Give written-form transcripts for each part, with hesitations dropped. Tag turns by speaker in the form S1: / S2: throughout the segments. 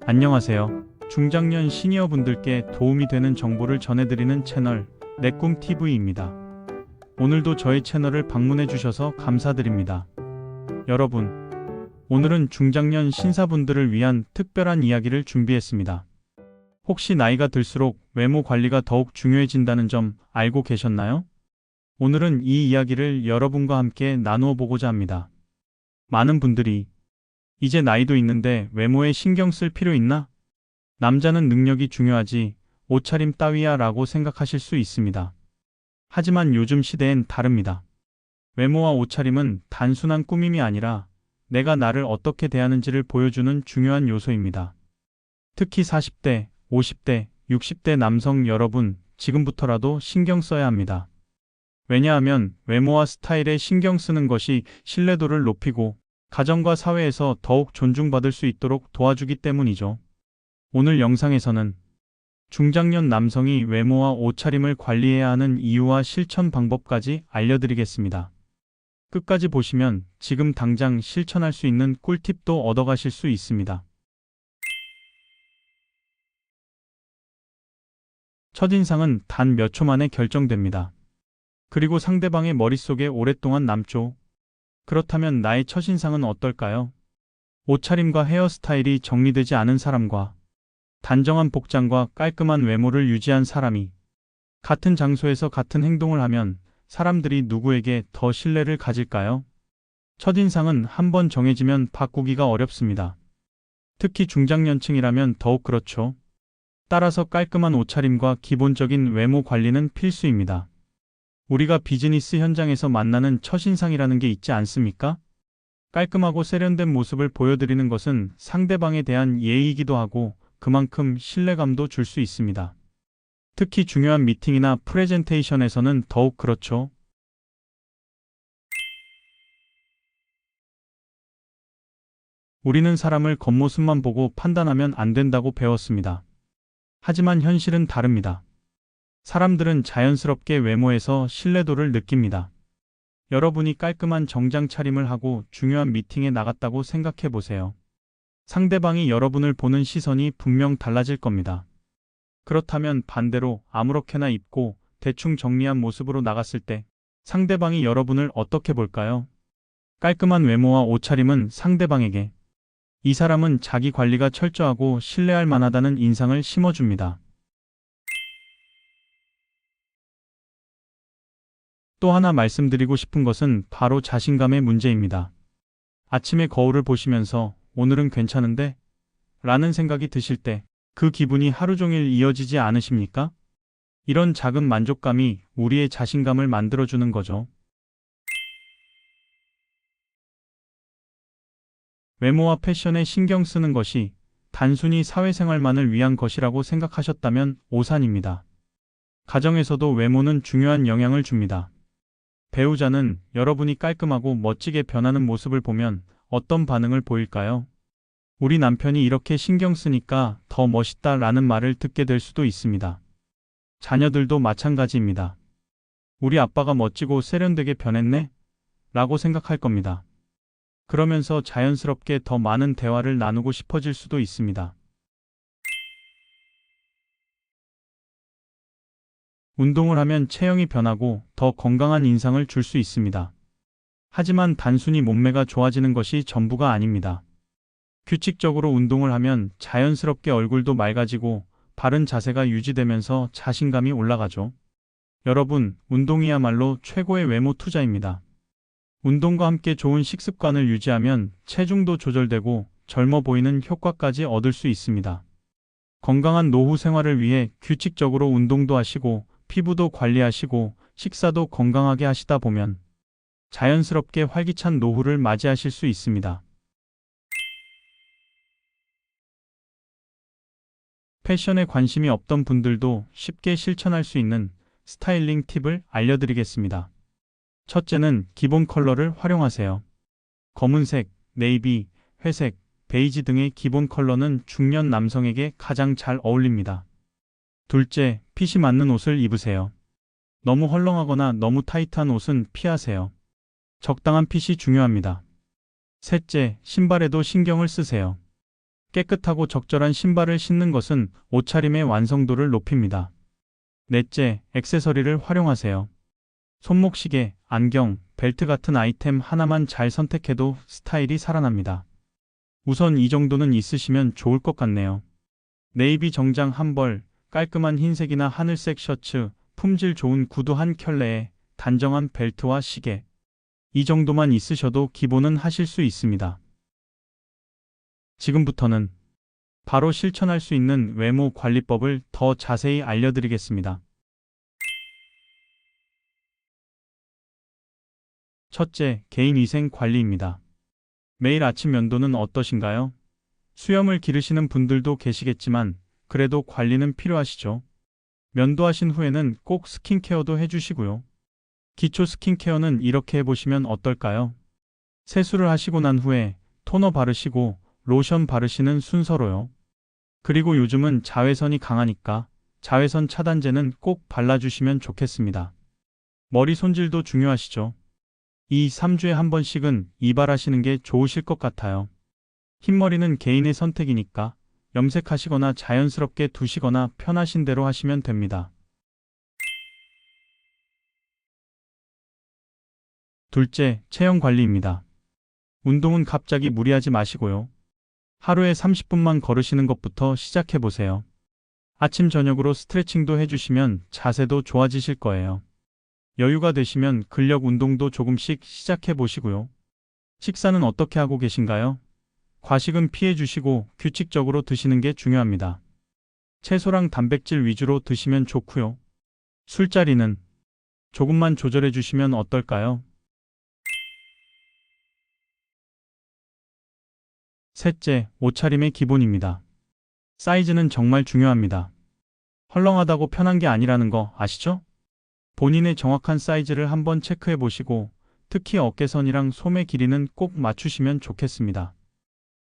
S1: 안녕하세요. 중장년 시니어분들께 도움이 되는 정보를 전해드리는 채널 내꿈TV입니다. 오늘도 저희 채널을 방문해 주셔서 감사드립니다. 여러분, 오늘은 중장년 신사분들을 위한 특별한 이야기를 준비했습니다. 혹시 나이가 들수록 외모 관리가 더욱 중요해진다는 점 알고 계셨나요? 오늘은 이 이야기를 여러분과 함께 나누어 보고자 합니다. 많은 분들이 이제 나이도 있는데 외모에 신경 쓸 필요 있나? 남자는 능력이 중요하지 옷차림 따위야 라고 생각하실 수 있습니다. 하지만 요즘 시대엔 다릅니다. 외모와 옷차림은 단순한 꾸밈이 아니라 내가 나를 어떻게 대하는지를 보여주는 중요한 요소입니다. 특히 40대, 50대, 60대 남성 여러분, 지금부터라도 신경 써야 합니다. 왜냐하면 외모와 스타일에 신경 쓰는 것이 신뢰도를 높이고 가정과 사회에서 더욱 존중받을 수 있도록 도와주기 때문이죠. 오늘 영상에서는 중장년 남성이 외모와 옷차림을 관리해야 하는 이유와 실천 방법까지 알려드리겠습니다. 끝까지 보시면 지금 당장 실천할 수 있는 꿀팁도 얻어가실 수 있습니다. 첫인상은 단 몇 초 만에 결정됩니다. 그리고 상대방의 머릿속에 오랫동안 남죠. 그렇다면 나의 첫인상은 어떨까요? 옷차림과 헤어스타일이 정리되지 않은 사람과 단정한 복장과 깔끔한 외모를 유지한 사람이 같은 장소에서 같은 행동을 하면 사람들이 누구에게 더 신뢰를 가질까요? 첫인상은 한번 정해지면 바꾸기가 어렵습니다. 특히 중장년층이라면 더욱 그렇죠. 따라서 깔끔한 옷차림과 기본적인 외모 관리는 필수입니다. 우리가 비즈니스 현장에서 만나는 첫인상이라는 게 있지 않습니까? 깔끔하고 세련된 모습을 보여드리는 것은 상대방에 대한 예의이기도 하고 그만큼 신뢰감도 줄 수 있습니다. 특히 중요한 미팅이나 프레젠테이션에서는 더욱 그렇죠. 우리는 사람을 겉모습만 보고 판단하면 안 된다고 배웠습니다. 하지만 현실은 다릅니다. 사람들은 자연스럽게 외모에서 신뢰도를 느낍니다. 여러분이 깔끔한 정장 차림을 하고 중요한 미팅에 나갔다고 생각해 보세요. 상대방이 여러분을 보는 시선이 분명 달라질 겁니다. 그렇다면 반대로 아무렇게나 입고 대충 정리한 모습으로 나갔을 때 상대방이 여러분을 어떻게 볼까요? 깔끔한 외모와 옷차림은 상대방에게 이 사람은 자기 관리가 철저하고 신뢰할 만하다는 인상을 심어줍니다. 또 하나 말씀드리고 싶은 것은 바로 자신감의 문제입니다. 아침에 거울을 보시면서 오늘은 괜찮은데? 라는 생각이 드실 때 그 기분이 하루 종일 이어지지 않으십니까? 이런 작은 만족감이 우리의 자신감을 만들어주는 거죠. 외모와 패션에 신경 쓰는 것이 단순히 사회생활만을 위한 것이라고 생각하셨다면 오산입니다. 가정에서도 외모는 중요한 영향을 줍니다. 배우자는 여러분이 깔끔하고 멋지게 변하는 모습을 보면 어떤 반응을 보일까요? 우리 남편이 이렇게 신경 쓰니까 더 멋있다 라는 말을 듣게 될 수도 있습니다. 자녀들도 마찬가지입니다. 우리 아빠가 멋지고 세련되게 변했네? 라고 생각할 겁니다. 그러면서 자연스럽게 더 많은 대화를 나누고 싶어질 수도 있습니다. 운동을 하면 체형이 변하고 더 건강한 인상을 줄 수 있습니다. 하지만 단순히 몸매가 좋아지는 것이 전부가 아닙니다. 규칙적으로 운동을 하면 자연스럽게 얼굴도 맑아지고 바른 자세가 유지되면서 자신감이 올라가죠. 여러분, 운동이야말로 최고의 외모 투자입니다. 운동과 함께 좋은 식습관을 유지하면 체중도 조절되고 젊어 보이는 효과까지 얻을 수 있습니다. 건강한 노후 생활을 위해 규칙적으로 운동도 하시고 피부도 관리하시고 식사도 건강하게 하시다 보면 자연스럽게 활기찬 노후를 맞이하실 수 있습니다. 패션에 관심이 없던 분들도 쉽게 실천할 수 있는 스타일링 팁을 알려드리겠습니다. 첫째는 기본 컬러를 활용하세요. 검은색, 네이비, 회색, 베이지 등의 기본 컬러는 중년 남성에게 가장 잘 어울립니다. 둘째, 핏이 맞는 옷을 입으세요. 너무 헐렁하거나 너무 타이트한 옷은 피하세요. 적당한 핏이 중요합니다. 셋째, 신발에도 신경을 쓰세요. 깨끗하고 적절한 신발을 신는 것은 옷차림의 완성도를 높입니다. 넷째, 액세서리를 활용하세요. 손목시계, 안경, 벨트 같은 아이템 하나만 잘 선택해도 스타일이 살아납니다. 우선 이 정도는 있으시면 좋을 것 같네요. 네이비 정장 한 벌, 깔끔한 흰색이나 하늘색 셔츠, 품질 좋은 구두 한 켤레에 단정한 벨트와 시계. 이 정도만 있으셔도 기본은 하실 수 있습니다. 지금부터는 바로 실천할 수 있는 외모 관리법을 더 자세히 알려드리겠습니다. 첫째, 개인위생 관리입니다. 매일 아침 면도는 어떠신가요? 수염을 기르시는 분들도 계시겠지만 그래도 관리는 필요하시죠? 면도하신 후에는 꼭 스킨케어도 해주시고요. 기초 스킨케어는 이렇게 해보시면 어떨까요? 세수를 하시고 난 후에 토너 바르시고 로션 바르시는 순서로요. 그리고 요즘은 자외선이 강하니까 자외선 차단제는 꼭 발라주시면 좋겠습니다. 머리 손질도 중요하시죠? 2~3주에 한 번씩은 이발하시는 게 좋으실 것 같아요. 흰머리는 개인의 선택이니까 염색하시거나 자연스럽게 두시거나 편하신 대로 하시면 됩니다. 둘째, 체형 관리입니다. 운동은 갑자기 무리하지 마시고요. 하루에 30분만 걸으시는 것부터 시작해보세요. 아침 저녁으로 스트레칭도 해주시면 자세도 좋아지실 거예요. 여유가 되시면 근력 운동도 조금씩 시작해보시고요. 식사는 어떻게 하고 계신가요? 과식은 피해주시고 규칙적으로 드시는 게 중요합니다. 채소랑 단백질 위주로 드시면 좋고요. 술자리는 조금만 조절해 주시면 어떨까요? 셋째, 옷차림의 기본입니다. 사이즈는 정말 중요합니다. 헐렁하다고 편한 게 아니라는 거 아시죠? 본인의 정확한 사이즈를 한번 체크해 보시고 특히 어깨선이랑 소매 길이는 꼭 맞추시면 좋겠습니다.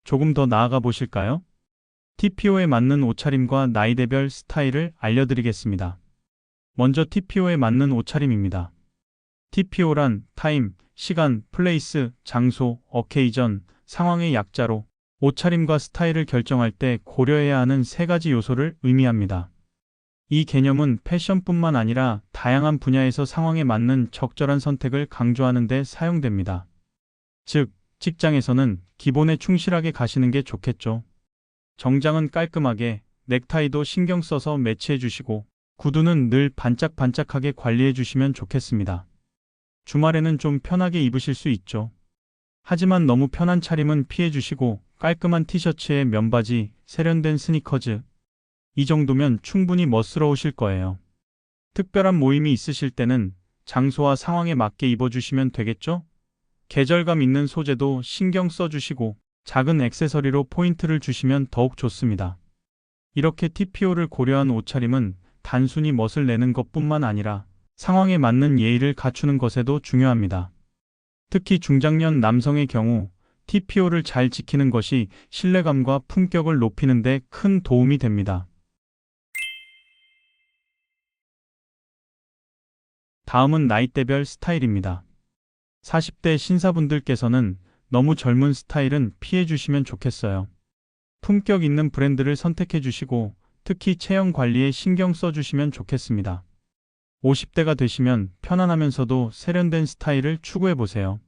S1: 조금 더 나아가 보실까요? TPO에 맞는 옷차림과 나이대별 스타일을 알려드리겠습니다. 먼저 TPO에 맞는 옷차림입니다. TPO란 타임, 시간, 플레이스, 장소, 어케이전, 상황의 약자로 옷차림과 스타일을 결정할 때 고려해야 하는 세 가지 요소를 의미합니다. 이 개념은 패션뿐만 아니라 다양한 분야에서 상황에 맞는 적절한 선택을 강조하는 데 사용됩니다. 즉, 직장에서는 기본에 충실하게 가시는 게 좋겠죠. 정장은 깔끔하게, 넥타이도 신경 써서 매치해 주시고, 구두는 늘 반짝반짝하게 관리해 주시면 좋겠습니다. 주말에는 좀 편하게 입으실 수 있죠. 하지만 너무 편한 차림은 피해 주시고, 깔끔한 티셔츠에 면바지, 세련된 스니커즈. 이 정도면 충분히 멋스러우실 거예요. 특별한 모임이 있으실 때는 장소와 상황에 맞게 입어주시면 되겠죠? 계절감 있는 소재도 신경 써주시고 작은 액세서리로 포인트를 주시면 더욱 좋습니다. 이렇게 TPO를 고려한 옷차림은 단순히 멋을 내는 것뿐만 아니라 상황에 맞는 예의를 갖추는 것에도 중요합니다. 특히 중장년 남성의 경우 TPO를 잘 지키는 것이 신뢰감과 품격을 높이는 데 큰 도움이 됩니다. 다음은 나이대별 스타일입니다. 40대 신사분들께서는 너무 젊은 스타일은 피해 주시면 좋겠어요. 품격 있는 브랜드를 선택해 주시고 특히 체형 관리에 신경 써 주시면 좋겠습니다. 50대가 되시면 편안하면서도 세련된 스타일을 추구해 보세요.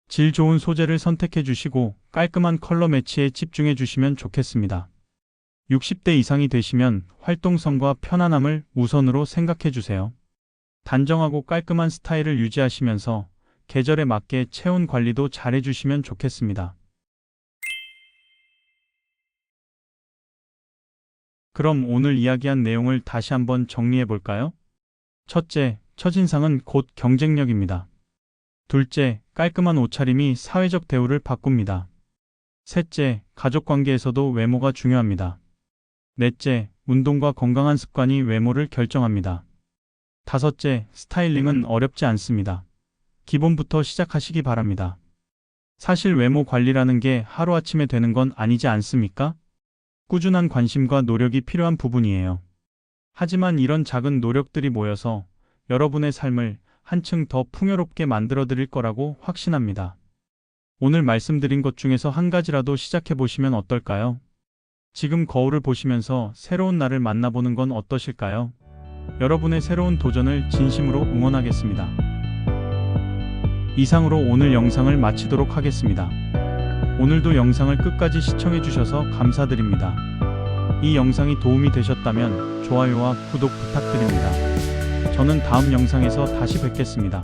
S1: 질 좋은 소재를 선택해 주시고 깔끔한 컬러 매치에 집중해 주시면 좋겠습니다. 60대 이상이 되시면 활동성과 편안함을 우선으로 생각해 주세요. 단정하고 깔끔한 스타일을 유지하시면서 계절에 맞게 체온 관리도 잘 해주시면 좋겠습니다. 그럼 오늘 이야기한 내용을 다시 한번 정리해 볼까요? 첫째, 첫인상은 곧 경쟁력입니다. 둘째, 깔끔한 옷차림이 사회적 대우를 바꿉니다. 셋째, 가족관계에서도 외모가 중요합니다. 넷째, 운동과 건강한 습관이 외모를 결정합니다. 다섯째, 스타일링은 어렵지 않습니다. 기본부터 시작하시기 바랍니다. 사실 외모 관리라는 게 하루아침에 되는 건 아니지 않습니까? 꾸준한 관심과 노력이 필요한 부분이에요. 하지만 이런 작은 노력들이 모여서 여러분의 삶을 한층 더 풍요롭게 만들어 드릴 거라고 확신합니다. 오늘 말씀드린 것 중에서 한 가지라도 시작해 보시면 어떨까요? 지금 거울을 보시면서 새로운 나를 만나보는 건 어떠실까요? 여러분의 새로운 도전을 진심으로 응원하겠습니다. 이상으로 오늘 영상을 마치도록 하겠습니다. 오늘도 영상을 끝까지 시청해주셔서 감사드립니다. 이 영상이 도움이 되셨다면 좋아요와 구독 부탁드립니다. 저는 다음 영상에서 다시 뵙겠습니다.